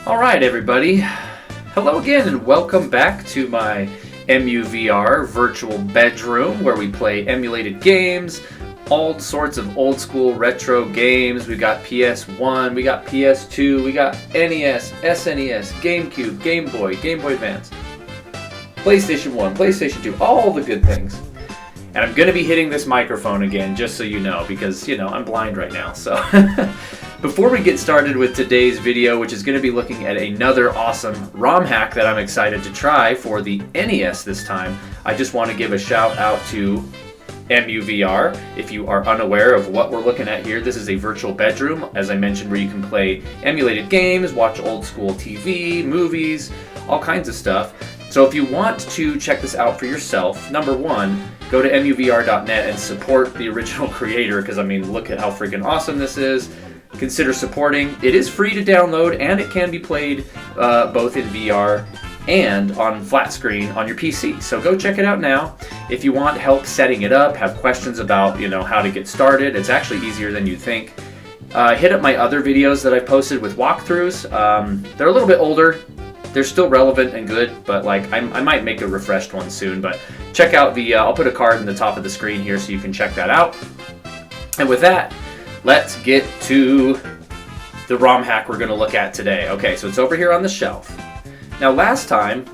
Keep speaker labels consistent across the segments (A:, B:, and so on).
A: Alright everybody, hello again and welcome back to my MuVR virtual bedroom where we play emulated games, all sorts of old school retro games. We got PS1, we got PS2, we got NES, SNES, GameCube, Game Boy, Game Boy Advance, PlayStation 1, PlayStation 2, all the good things. And I'm going to be hitting this microphone again just so you know because, I'm blind right now, so... Before we get started with today's video, which is going to be looking at another awesome ROM hack that I'm excited to try for the NES this time, I just want to give a shout out to EmuVR. If you are unaware of what we're looking at here, this is a virtual bedroom, as I mentioned, where you can play emulated games, watch old school TV, movies, all kinds of stuff. So if you want to check this out for yourself, number one, go to emuvr.net and support the original creator, because look at how freaking awesome this is. Consider supporting. It is free to download and it can be played both in VR and on flat screen on your PC. So go check it out now. If you want help setting it up, have questions about how to get started, it's actually easier than you think. Hit up my other videos that I've posted with walkthroughs. They're a little bit older. They're still relevant and good, but I might make a refreshed one soon. But check out the, I'll put a card in the top of the screen here so you can check that out. And with that, let's get to the ROM hack we're going to look at today. Okay, so it's over here on the shelf. Now last time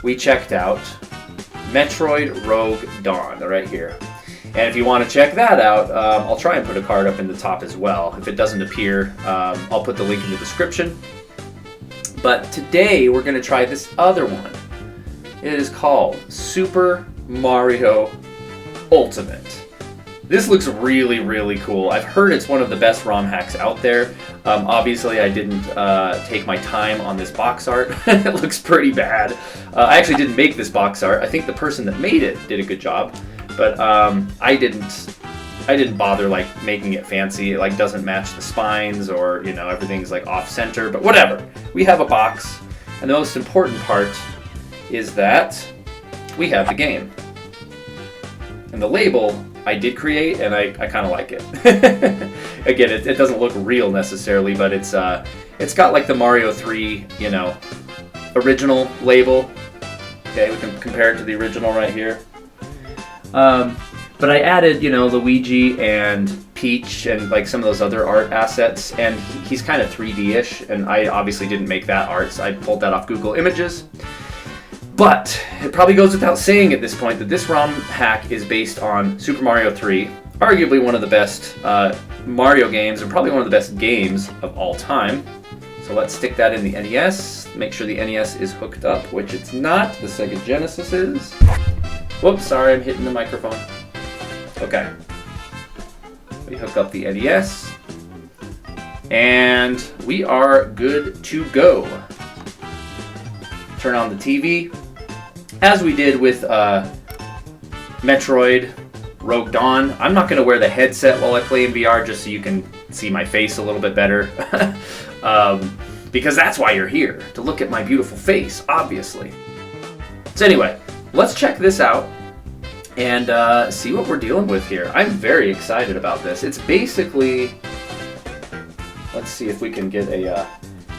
A: we checked out Metroid Rogue Dawn, right here. And if you want to check that out, I'll try and put a card up in the top as well. If it doesn't appear, I'll put the link in the description. But today we're going to try this other one. It is called Super Mario Ultimate. This looks really, really cool. I've heard it's one of the best ROM hacks out there. Obviously, I didn't take my time on this box art. It looks pretty bad. I actually didn't make this box art. I think the person that made it did a good job, but I didn't bother making it fancy. It doesn't match the spines, or everything's off center. But whatever. We have a box, and the most important part is that we have the game. And the label I did create, and I kind of like it. Again, it doesn't look real necessarily, but it's got the Mario 3, original label. Okay, we can compare it to the original right here. But I added, Luigi and Peach and some of those other art assets, and he's kind of 3D-ish, and I obviously didn't make that art, so I pulled that off Google Images. But it probably goes without saying at this point that this ROM hack is based on Super Mario 3, arguably one of the best Mario games and probably one of the best games of all time. So let's stick that in the NES, make sure the NES is hooked up, which it's not, the Sega Genesis is. Whoops, sorry, I'm hitting the microphone. Okay. We hook up the NES, and we are good to go. Turn on the TV. As we did with Metroid Rogue Dawn, I'm not going to wear the headset while I play in VR just so you can see my face a little bit better. Because that's why you're here, to look at my beautiful face, obviously. So anyway, let's check this out and see what we're dealing with here. I'm very excited about this. It's basically... Let's see if we can get a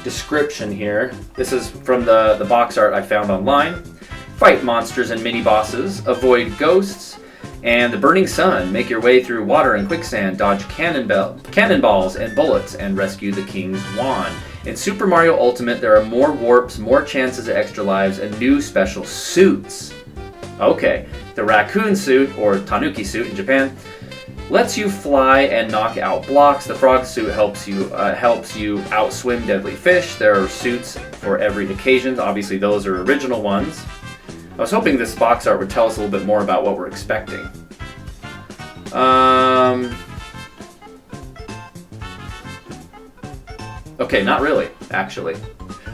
A: description here. This is from the box art I found online. Fight monsters and mini-bosses, avoid ghosts, and the burning sun. Make your way through water and quicksand, dodge cannonballs and bullets, and rescue the King's Wand. In Super Mario Ultimate, there are more warps, more chances at extra lives, and new special suits. Okay, the raccoon suit, or tanuki suit in Japan, lets you fly and knock out blocks. The frog suit helps you outswim deadly fish. There are suits for every occasion. Obviously, those are original ones. I was hoping this box art would tell us a little bit more about what we're expecting. Okay, not really, actually.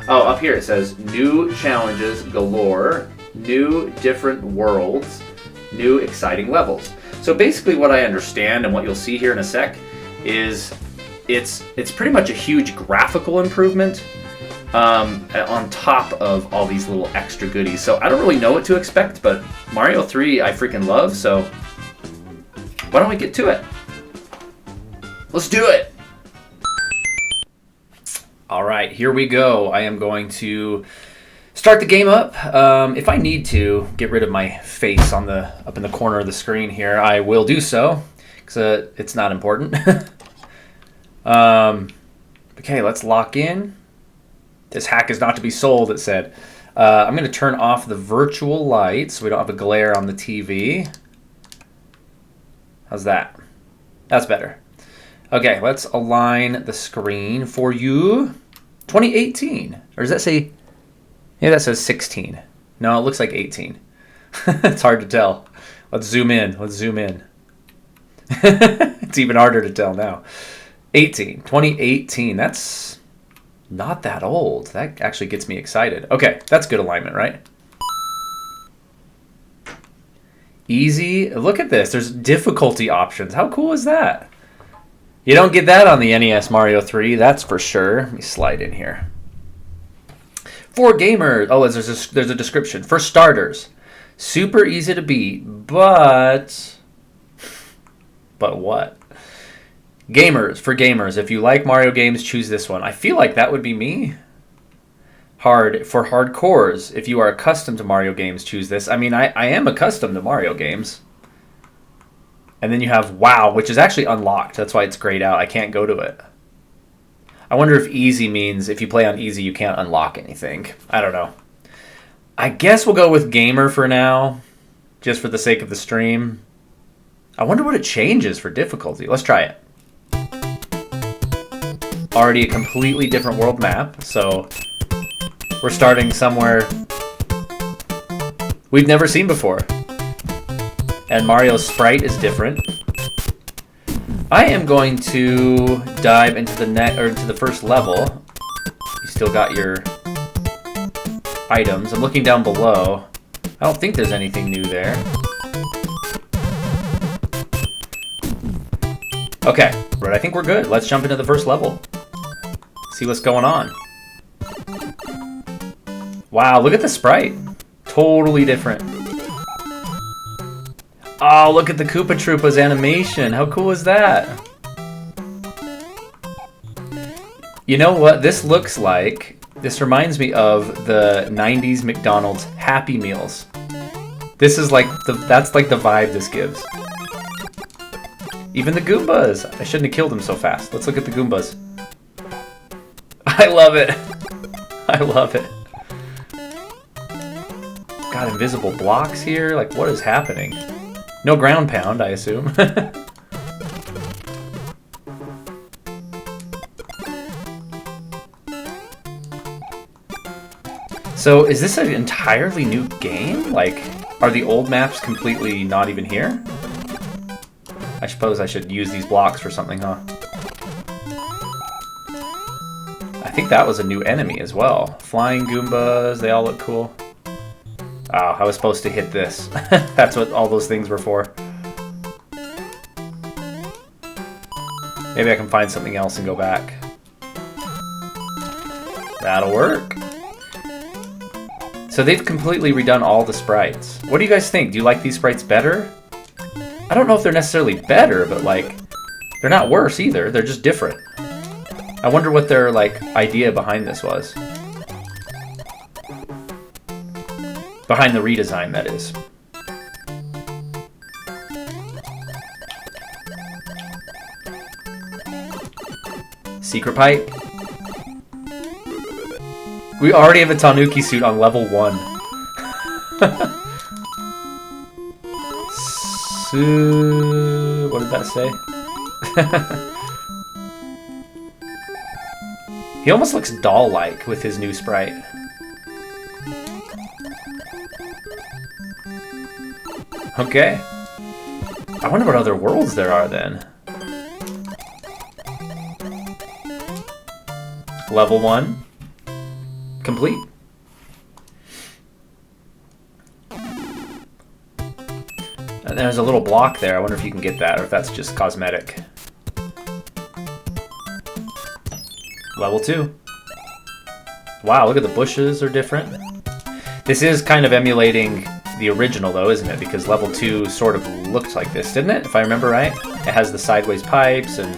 A: Oh, up here it says, new challenges galore, new different worlds, new exciting levels. So basically what I understand, and what you'll see here in a sec, is it's pretty much a huge graphical improvement on top of all these little extra goodies. So I don't really know what to expect, but Mario 3 I freaking love, so why don't we get to it? Let's do it! All right, here we go. I am going to start the game up. If I need to get rid of my face on up in the corner of the screen here, I will do so because it's not important. Okay, let's lock in. This hack is not to be sold, it said. I'm going to turn off the virtual light so we don't have a glare on the TV. How's that? That's better. Okay, let's align the screen for you. 2018. Or does that say... Yeah, that says 16. No, it looks like 18. It's hard to tell. Let's zoom in. Let's zoom in. It's even harder to tell now. 2018. That's not that old. That actually gets me excited. Okay, that's good alignment, right? Easy. Look at this. There's difficulty options. How cool is that? You don't get that on the NES Mario 3, that's for sure. Let me slide in here. For gamers, oh, there's a description. For starters, super easy to beat, but what? For gamers, if you like Mario games, choose this one. I feel like that would be me. For hardcores, if you are accustomed to Mario games, choose this. I mean, I am accustomed to Mario games. And then you have WoW, which is actually unlocked. That's why it's grayed out. I can't go to it. I wonder if easy means if you play on easy, you can't unlock anything. I don't know. I guess we'll go with gamer for now, just for the sake of the stream. I wonder what it changes for difficulty. Let's try it. Already a completely different world map, so we're starting somewhere we've never seen before. And Mario's sprite is different. I am going to dive into the first level. You still got your items. I'm looking down below. I don't think there's anything new there. Okay, right, I think we're good. Let's jump into the first level. See what's going on. Wow, look at the sprite. Totally different. Oh, look at the Koopa Troopa's animation. How cool is that? You know what this looks like? This reminds me of the 90s McDonald's Happy Meals. This is like that's like the vibe this gives. Even the Goombas. I shouldn't have killed them so fast. Let's look at the Goombas. I love it. I love it. Got invisible blocks here. Like, what is happening? No ground pound, I assume. So, is this an entirely new game? Like, are the old maps completely not even here? I suppose I should use these blocks for something, huh? I think that was a new enemy as well. Flying Goombas, they all look cool. Oh, I was supposed to hit this. That's what all those things were for. Maybe I can find something else and go back. That'll work. So they've completely redone all the sprites. What do you guys think? Do you like these sprites better? I don't know if they're necessarily better, but like, they're not worse either. They're just different. I wonder what their like idea behind this was. Behind the redesign, that is. Secret pipe. We already have a Tanuki suit on level 1. So, what did that say? He almost looks doll-like with his new sprite. Okay. I wonder what other worlds there are then. Level 1. Complete. And there's a little block there. I wonder if you can get that or if that's just cosmetic. Level 2. Wow, look at the bushes are different. This is kind of emulating the original though, isn't it? Because level 2 sort of looked like this, didn't it? If I remember right. It has the sideways pipes and...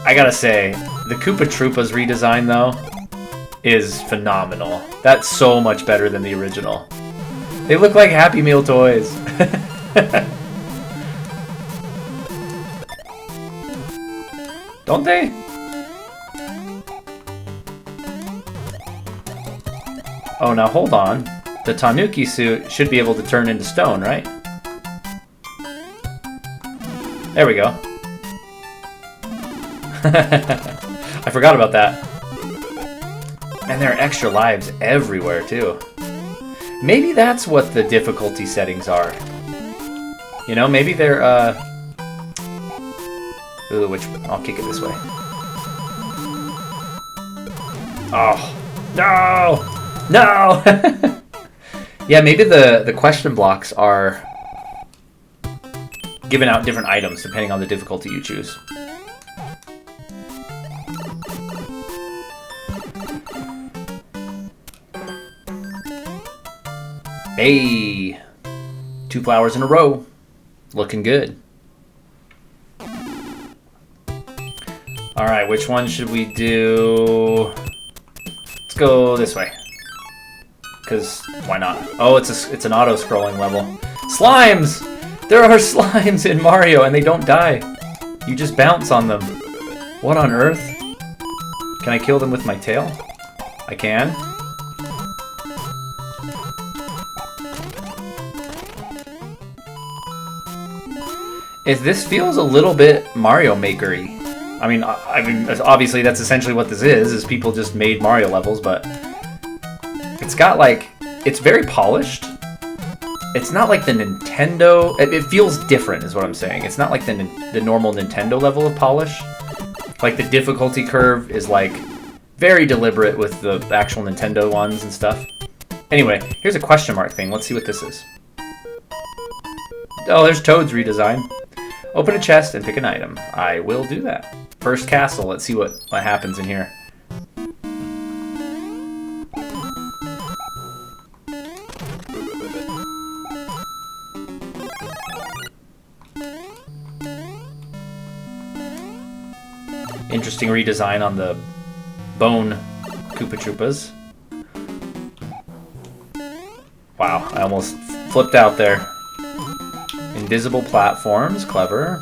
A: I gotta say, The Koopa Troopas redesign, though, is phenomenal. That's so much better than the original. They look like Happy Meal toys. Don't they? Oh, now hold on. The Tanuki suit should be able to turn into stone, right? There we go. I forgot about that. And there are extra lives everywhere, too. Maybe that's what the difficulty settings are. You know, maybe they're, Ooh, I'll kick it this way. Oh. No! No! Yeah, maybe the question blocks are giving out different items depending on the difficulty you choose. Hey! 2 flowers in a row. Looking good. Alright, which one should we do? Let's go this way. Because, why not? Oh, it's an auto-scrolling level. Slimes! There are slimes in Mario, and they don't die. You just bounce on them. What on earth? Can I kill them with my tail? I can. If this feels a little bit Mario Maker-y. I mean, obviously that's essentially what this is people just made Mario levels, but it's got like, it's very polished. It's not like the Nintendo, it feels different is what I'm saying. It's not like the normal Nintendo level of polish. Like the difficulty curve is like very deliberate with the actual Nintendo ones and stuff. Anyway, here's a question mark thing. Let's see what this is. Oh, there's Toad's redesign. Open a chest and pick an item. I will do that. First castle, let's see what happens in here. Interesting redesign on the bone Koopa Troopas. Wow, I almost flipped out there. Invisible platforms, clever.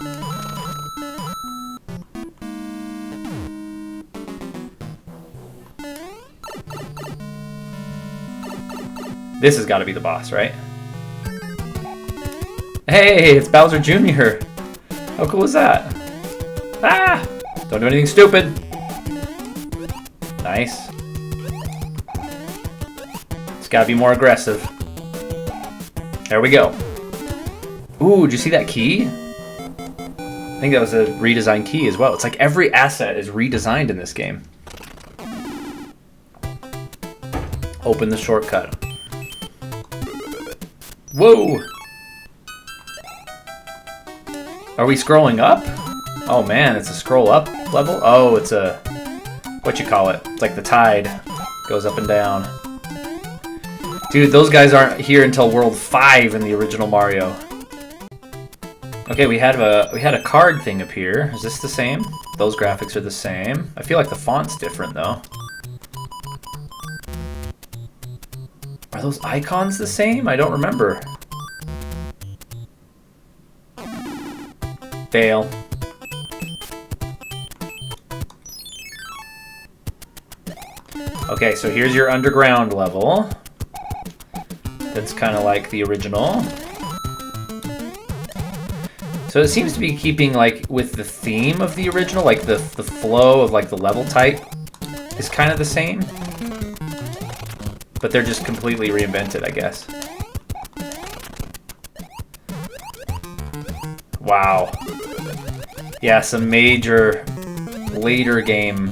A: This has got to be the boss, right? Hey, it's Bowser Jr. How cool is that? Ah! Don't do anything stupid. Nice. It's got to be more aggressive. There we go. Ooh, did you see that key? I think that was a redesigned key as well. It's like every asset is redesigned in this game. Open the shortcut. Whoa! Are we scrolling up? Oh man, it's a scroll up level? Oh, it's a... what you call it? It's like the tide. Goes up and down. Dude, those guys aren't here until World 5 in the original Mario. Okay, we had a card thing appear. Is this the same? Those graphics are the same. I feel like the font's different though. Are those icons the same? I don't remember. Fail. Okay, so here's your underground level. That's kind of like the original. So it seems to be keeping like with the theme of the original, like the flow of like the level type is kind of the same. But they're just completely reinvented, I guess. Wow. Yeah, some major later game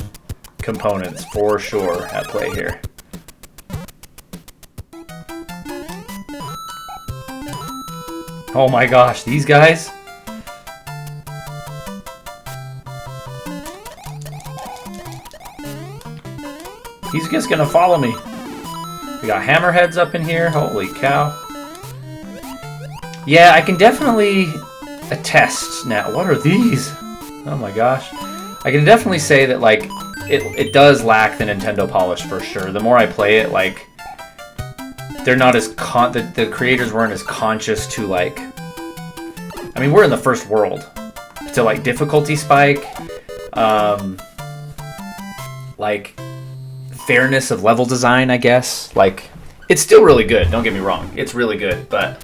A: components for sure at play here. Oh my gosh, these guys? He's just gonna follow me. We got hammerheads up in here. Holy cow. Yeah, I can definitely attest now. What are these? Oh my gosh. I can definitely say that, like, it does lack the Nintendo polish for sure. The more I play it, like, they're not as the creators weren't as conscious to, like, I mean, we're in the first world, to, like, difficulty spike, like, fairness of level design, I guess. Like, it's still really good, don't get me wrong, it's really good, but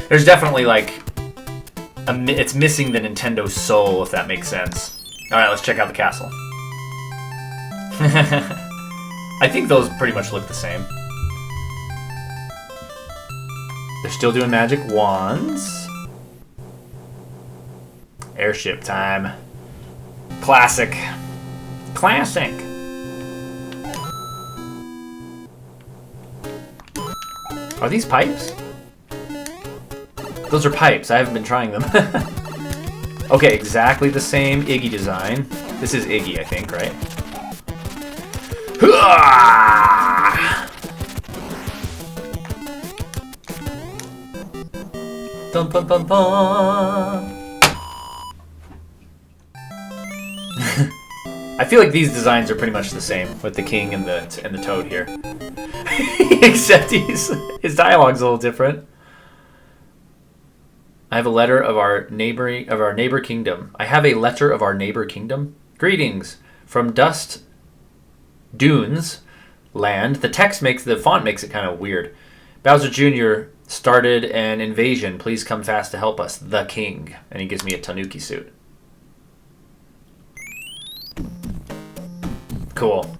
A: there's definitely, like, it's missing the Nintendo soul, if that makes sense. Alright, let's check out the castle. I think those pretty much look the same. They're still doing magic wands. Airship time. Classic. Classic. Are these pipes? Those are pipes. I haven't been trying them. Okay, exactly the same Iggy design. This is Iggy, I think, right? Dun, dun, dun, dun. I feel like these designs are pretty much the same with the king and the toad here. Except his dialogue's a little different. I have a letter of our neighbor kingdom. I have a letter of our neighbor kingdom. Greetings from Dust Dunes land. The font makes it kind of weird. Bowser Jr. started an invasion. Please come fast to help us. The king. And he gives me a Tanuki suit. Cool.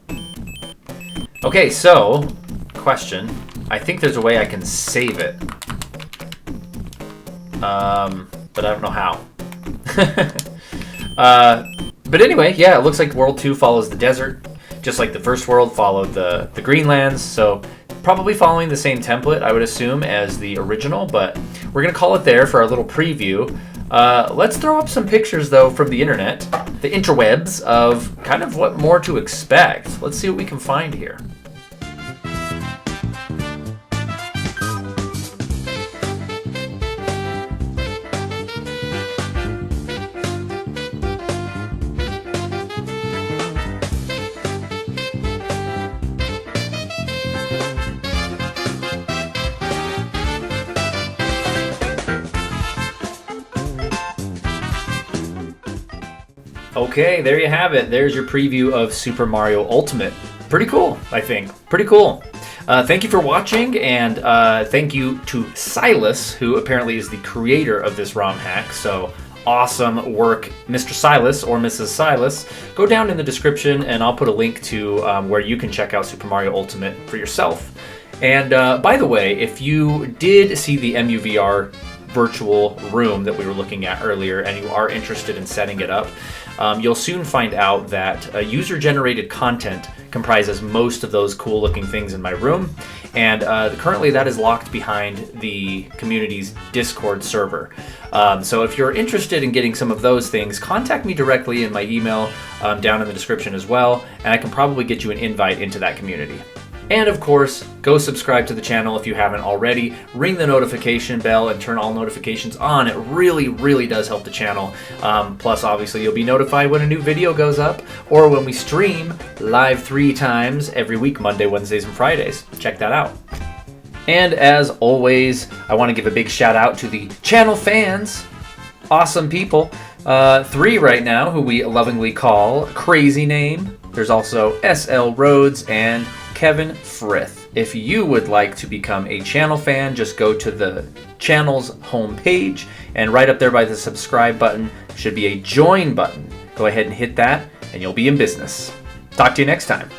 A: Okay, so, question. I think there's a way I can save it. But I don't know how. But anyway, yeah, it looks like World 2 follows the desert, just like the first world followed the Greenlands, so probably following the same template, I would assume, as the original, but we're going to call it there for our little preview. Let's throw up some pictures, though, from the internet, the interwebs, of kind of what more to expect. Let's see what we can find here. Okay, there you have it. There's your preview of Super Mario Ultimate. Pretty cool, I think. Pretty cool. Thank you for watching, and thank you to Silas, who apparently is the creator of this ROM hack. So awesome work, Mr. Silas or Mrs. Silas. Go down in the description, and I'll put a link to where you can check out Super Mario Ultimate for yourself. And by the way, if you did see the MuVR virtual room that we were looking at earlier, and you are interested in setting it up, you'll soon find out that user-generated content comprises most of those cool-looking things in my room, and currently that is locked behind the community's Discord server. So if you're interested in getting some of those things, contact me directly in my email down in the description as well, and I can probably get you an invite into that community. And of course, go subscribe to the channel if you haven't already. Ring the notification bell and turn all notifications on. It really, really does help the channel. Plus, obviously, you'll be notified when a new video goes up or when we stream live 3 times every week, Monday, Wednesdays, and Fridays. Check that out. And as always, I want to give a big shout out to the channel fans. Awesome people. 3 right now, who we lovingly call Crazy Name. There's also SL Rhodes and Kevin Frith. If you would like to become a channel fan, just go to the channel's homepage, and right up there by the subscribe button should be a join button. Go ahead and hit that, and you'll be in business. Talk to you next time.